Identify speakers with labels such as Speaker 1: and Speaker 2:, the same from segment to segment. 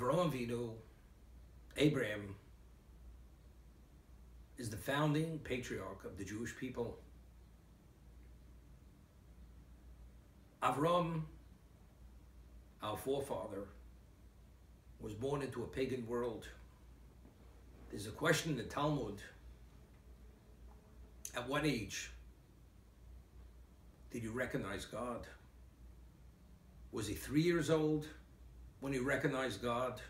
Speaker 1: Avraham Avinu, Abraham, is the founding patriarch of the Jewish people. Avraham, our forefather, was born into a pagan world. There's a question in the Talmud: at what age did you recognize God? Was he 3 years old when he recognized God?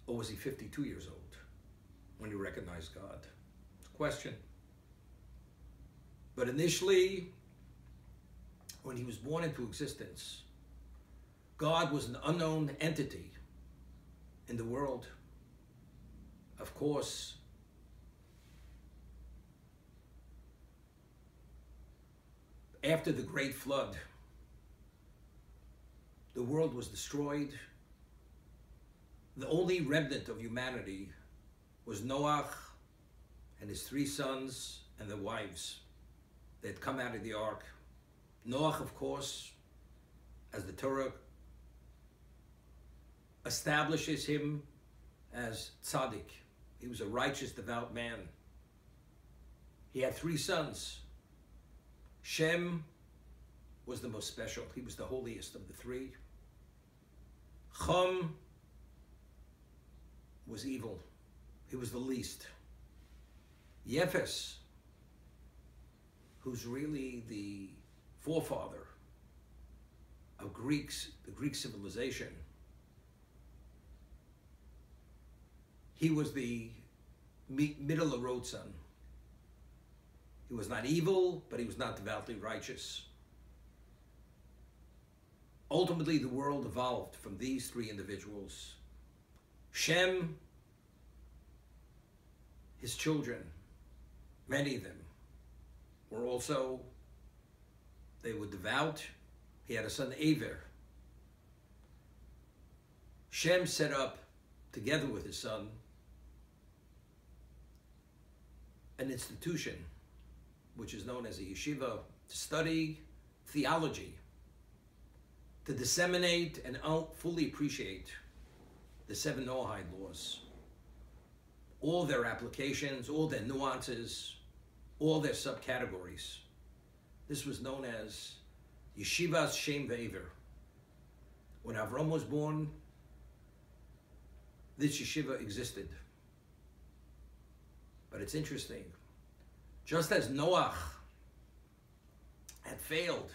Speaker 1: Or was he 52 years old when he recognized God? It's a question. But initially, when he was born into existence, God was an unknown entity in the world. Of course, after the great flood, the world was destroyed. The only remnant of humanity was Noach and his 3 sons and their wives. They had come out of the ark. Noach, of course, as the Torah establishes him as tzaddik. He was a righteous, devout man. He had 3 sons. Shem was the most special. He was the holiest of the 3. Chum was evil. He was the least. Yefes, who's really the forefather of the Greek civilization, he was the middle of the road son. He was not evil, but he was not devoutly righteous. Ultimately, the world evolved from these 3 individuals. Shem, his children, many of them, were also, they were devout. He had a son, Aver. Shem set up, together with his son, an institution which is known as a yeshiva, to study theology, to disseminate and fully appreciate the 7 Noahide laws, all their applications, all their nuances, all their subcategories. This was known as Yeshivas Shem Ve'aver. When Avraham was born, this yeshiva existed. But it's interesting. Just as Noach had failed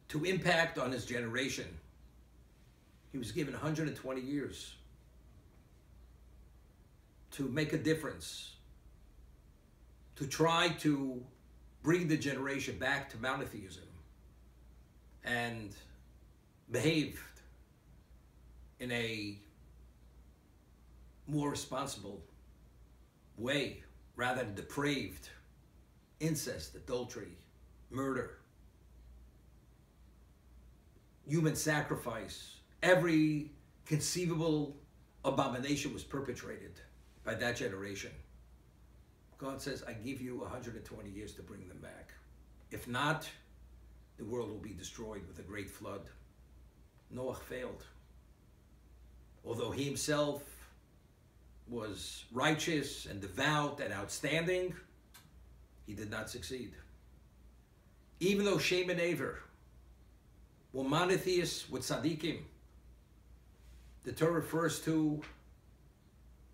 Speaker 1: to impact on his generation, he was given 120 years to make a difference, to try to bring the generation back to monotheism and behave in a more responsible way, rather than depraved, incest, adultery, murder, human sacrifice. Every conceivable abomination was perpetrated by that generation. God says, I give you 120 years to bring them back. If not, the world will be destroyed with a great flood. Noach failed. Although he himself was righteous and devout and outstanding, he did not succeed. Even though Shem and Aver were monotheists with tzaddikim, the Torah refers to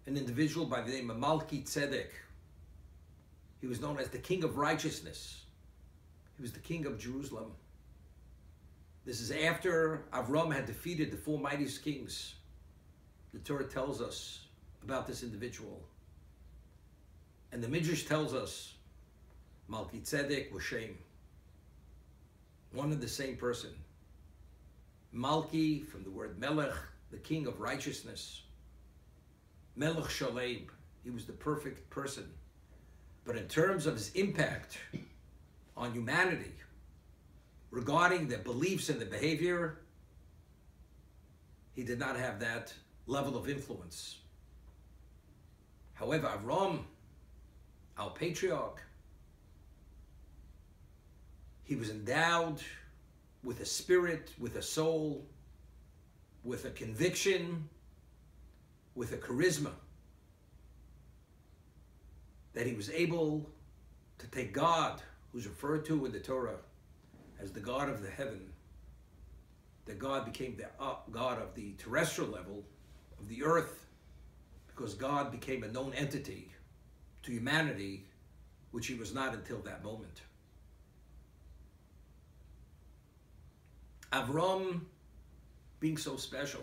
Speaker 1: an individual by the name of Malki Tzedek. He was known as the king of righteousness. He was the king of Jerusalem. This is after Avraham had defeated the 4 mightiest kings. The Torah tells us about this individual. And the Midrash tells us Malki Tzedek was Shem. One and the same person. Malki, from the word Melech, the king of righteousness. Melech Shalem, he was the perfect person. But in terms of his impact on humanity, regarding their beliefs and their behavior, he did not have that level of influence. However, Avraham, our patriarch, he was endowed with a spirit, with a soul, with a conviction, with a charisma, that he was able to take God, who's referred to in the Torah as the God of the heaven, that God became the God of the terrestrial level, of the earth, because God became a known entity to humanity, which he was not until that moment. Avraham being so special.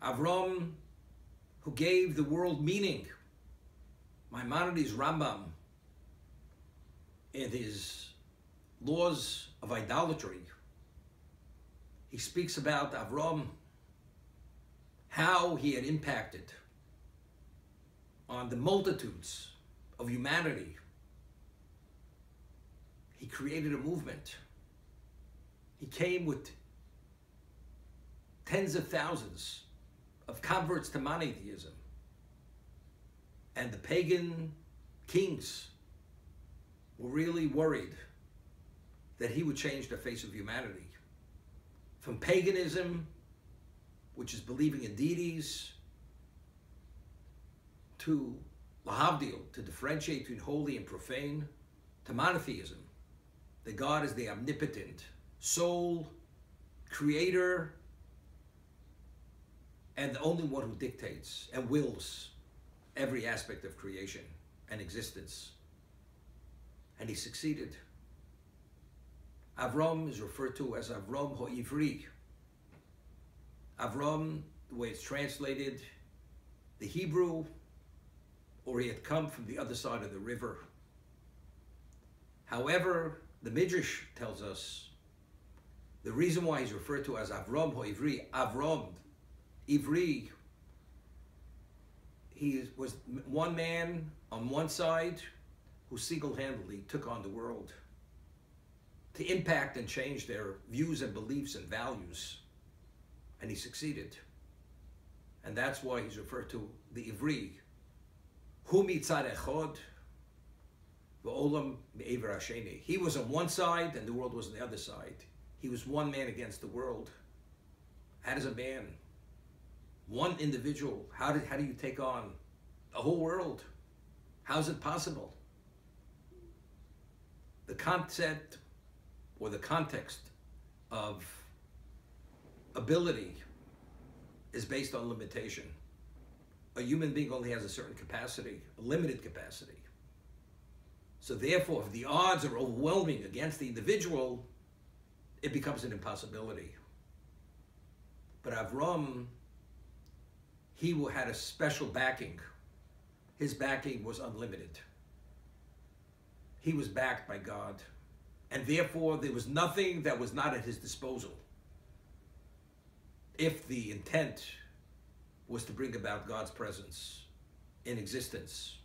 Speaker 1: Avraham, who gave the world meaning. Maimonides' Rambam, in his laws of idolatry, he speaks about Avraham, how he had impacted on the multitudes of humanity. He created a movement. He came with tens of thousands of converts to monotheism. And the pagan kings were really worried that he would change the face of humanity. From paganism, which is believing in deities, to lahavdil, to differentiate between holy and profane, to monotheism, that God is the omnipotent sole creator and the only one who dictates and wills every aspect of creation and existence. And he succeeded. Avraham is referred to as Avraham Ha'ivri. Avraham, the way it's translated, the Hebrew, or he had come from the other side of the river. However, the Midrash tells us the reason why he's referred to as Avraham Ha'ivri, Avraham, Ivri, he was one man on one side who single-handedly took on the world to impact and change their views and beliefs and values. And he succeeded. And that's why he's referred to the Ivri. Hu mitzad echad v'olam me'ever hasheni. He was on one side and the world was on the other side. He was one man against the world. How does a man, one individual, how do you take on the whole world? How is it possible? The concept or the context of ability is based on limitation. A human being only has a certain capacity, a limited capacity. So therefore, if the odds are overwhelming against the individual, it becomes an impossibility. But Avraham, he had a special backing. His backing was unlimited. He was backed by God. And therefore, there was nothing that was not at his disposal, if the intent was to bring about God's presence in existence.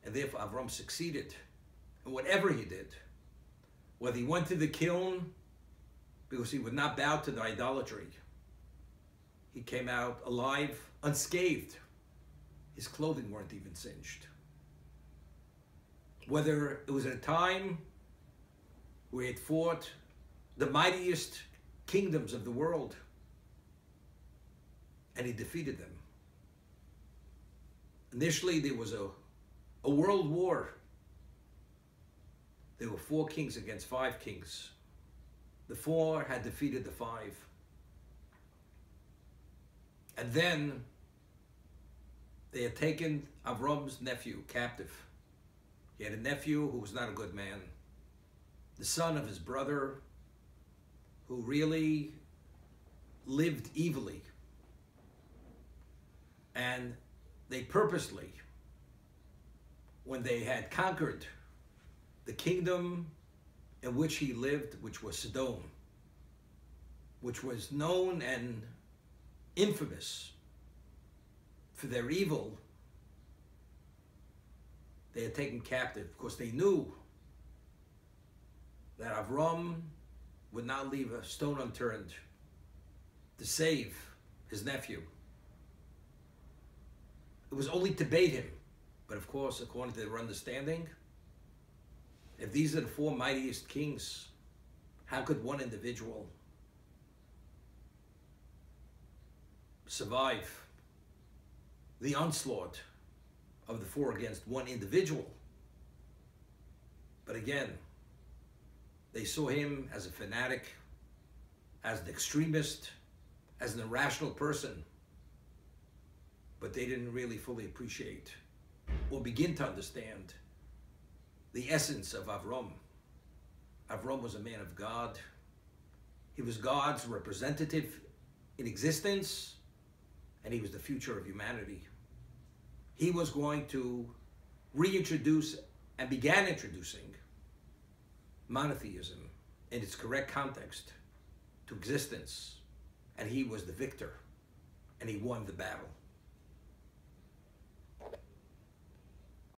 Speaker 1: And therefore, Avraham succeeded in whatever he did. Whether he went to the kiln because he would not bow to the idolatry, he came out alive, unscathed. His clothing weren't even singed. Whether it was at a time where he had fought the mightiest kingdoms of the world, and he defeated them. Initially, there was a world war. There were 4 kings against 5 kings. The 4 had defeated the 5. And then they had taken Avram's nephew captive. He had a nephew who was not a good man, the son of his brother, who really lived evilly. And they purposely, when they had conquered the kingdom in which he lived, which was Sodom, which was known and infamous for their evil, they had taken captive because they knew that Avraham would not leave a stone unturned to save his nephew. It was only to bait him. But of course, according to their understanding, if these are the 4 mightiest kings, how could one individual survive the onslaught of the 4 against 1 individual. But again, they saw him as a fanatic, as an extremist, as an irrational person. But they didn't really fully appreciate or begin to understand the essence of Avraham. Avraham was a man of God. He was God's representative in existence, and he was the future of humanity. He was going to reintroduce and began introducing monotheism in its correct context to existence, and he was the victor, and he won the battle.